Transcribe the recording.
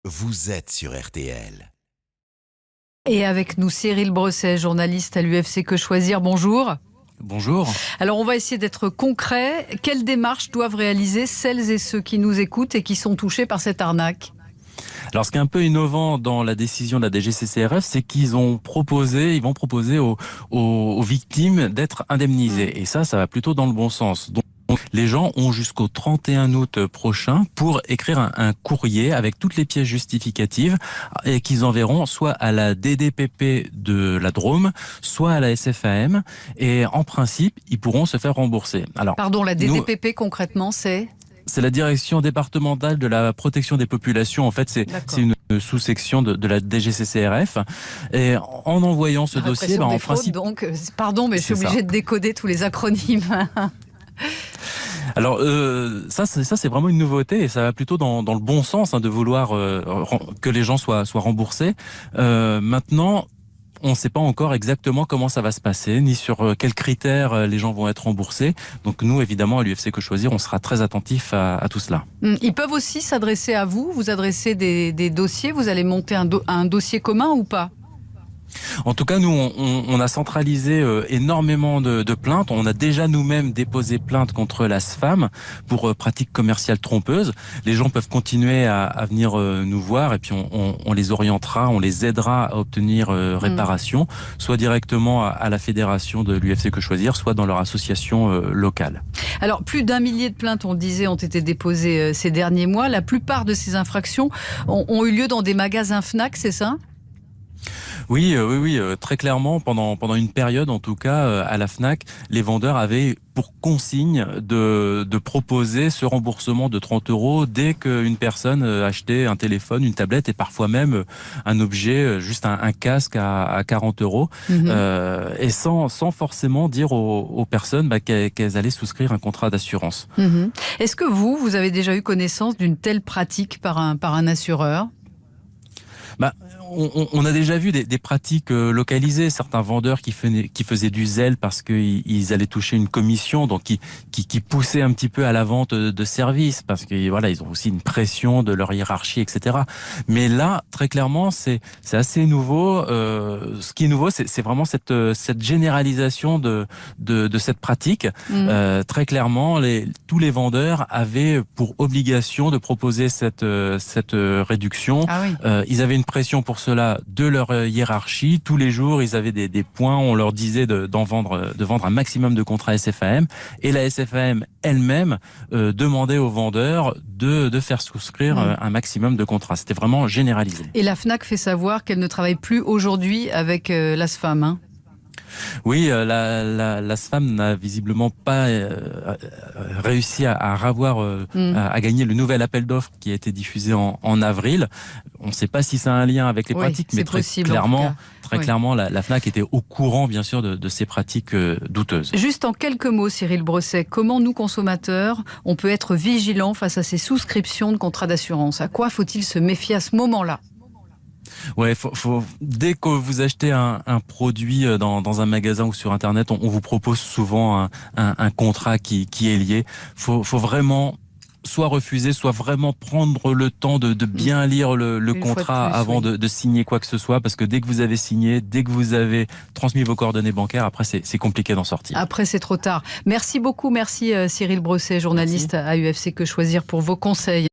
vous êtes sur RTL. Et avec nous Cyril Bresset, journaliste à l'UFC Que Choisir. Bonjour. Bonjour. Alors on va essayer d'être concret. Quelles démarches doivent réaliser celles et ceux qui nous écoutent et qui sont touchés par cette arnaque ? Alors, ce qui est un peu innovant dans la décision de la DGCCRF, c'est qu'ils vont proposer aux victimes d'être indemnisées. Et ça va plutôt dans le bon sens. Donc, les gens ont jusqu'au 31 août prochain pour écrire un courrier avec toutes les pièces justificatives et qu'ils enverront soit à la DDPP de la Drôme, soit à la SFAM. Et en principe, ils pourront se faire rembourser. Alors, pardon, la DDPP concrètement, c'est la direction départementale de la protection des populations. En fait, c'est une sous-section de la DGCCRF. Et en envoyant ce dossier, en principe... Donc, pardon, mais je suis obligée de décoder tous les acronymes. Alors ça c'est vraiment une nouveauté et ça va plutôt dans le bon sens de vouloir que les gens soient remboursés. Maintenant, on ne sait pas encore exactement comment ça va se passer, ni sur quels critères les gens vont être remboursés. Donc nous, évidemment, à l'UFC Que Choisir, on sera très attentifs à tout cela. Ils peuvent aussi s'adresser à vous, vous adresser des dossiers, vous allez monter un dossier commun ou pas ? En tout cas, nous, on a centralisé énormément de plaintes. On a déjà nous-mêmes déposé plainte contre la SFAM pour pratiques commerciales trompeuses. Les gens peuvent continuer à venir nous voir et puis on les orientera, on les aidera à obtenir réparation, soit directement à la fédération de l'UFC Que Choisir, soit dans leur association locale. Alors, plus d'1 millier de plaintes, on le disait, ont été déposées ces derniers mois. La plupart de ces infractions ont eu lieu dans des magasins Fnac, c'est ça ? Oui, très clairement, pendant une période, en tout cas, à la Fnac, les vendeurs avaient pour consigne de proposer ce remboursement de 30 € dès qu'une personne achetait un téléphone, une tablette et parfois même un objet, juste un casque à 40 €, et sans forcément dire aux personnes qu'elles allaient souscrire un contrat d'assurance. Est-ce que vous avez déjà eu connaissance d'une telle pratique par un assureur ? On a déjà vu des pratiques localisées, certains vendeurs qui faisaient du zèle parce qu'ils allaient toucher une commission, donc qui poussaient un petit peu à la vente de services parce que voilà, ils ont aussi une pression de leur hiérarchie, etc. Mais là, très clairement, c'est assez nouveau. Ce qui est nouveau, c'est vraiment cette généralisation de cette pratique. Très clairement, tous les vendeurs avaient pour obligation de proposer cette réduction. Ah oui. Ils avaient une pression pour cela de leur hiérarchie. Tous les jours, ils avaient des points. On leur disait de vendre un maximum de contrats SFAM. Et la SFAM elle-même demandait aux vendeurs de faire souscrire un maximum de contrats. C'était vraiment généralisé. Et la Fnac fait savoir qu'elle ne travaille plus aujourd'hui avec l'ASFAM, Oui, la SFAM n'a visiblement pas réussi à gagner le nouvel appel d'offres qui a été diffusé en avril. On ne sait pas si ça a un lien avec les pratiques, mais très clairement, la Fnac était au courant, bien sûr, de ces pratiques douteuses. Juste en quelques mots, Cyril Bresset, comment nous, consommateurs, on peut être vigilants face à ces souscriptions de contrats d'assurance ? À quoi faut-il se méfier à ce moment-là ? Ouais, dès que vous achetez un produit dans un magasin ou sur Internet, on vous propose souvent un contrat qui est lié. Faut vraiment soit refuser, soit vraiment prendre le temps de bien lire le contrat avant de signer quoi que ce soit, parce que dès que vous avez signé, dès que vous avez transmis vos coordonnées bancaires, après c'est compliqué d'en sortir. Après c'est trop tard. Merci beaucoup, merci Cyril Bresset, journaliste à UFC Que Choisir, pour vos conseils.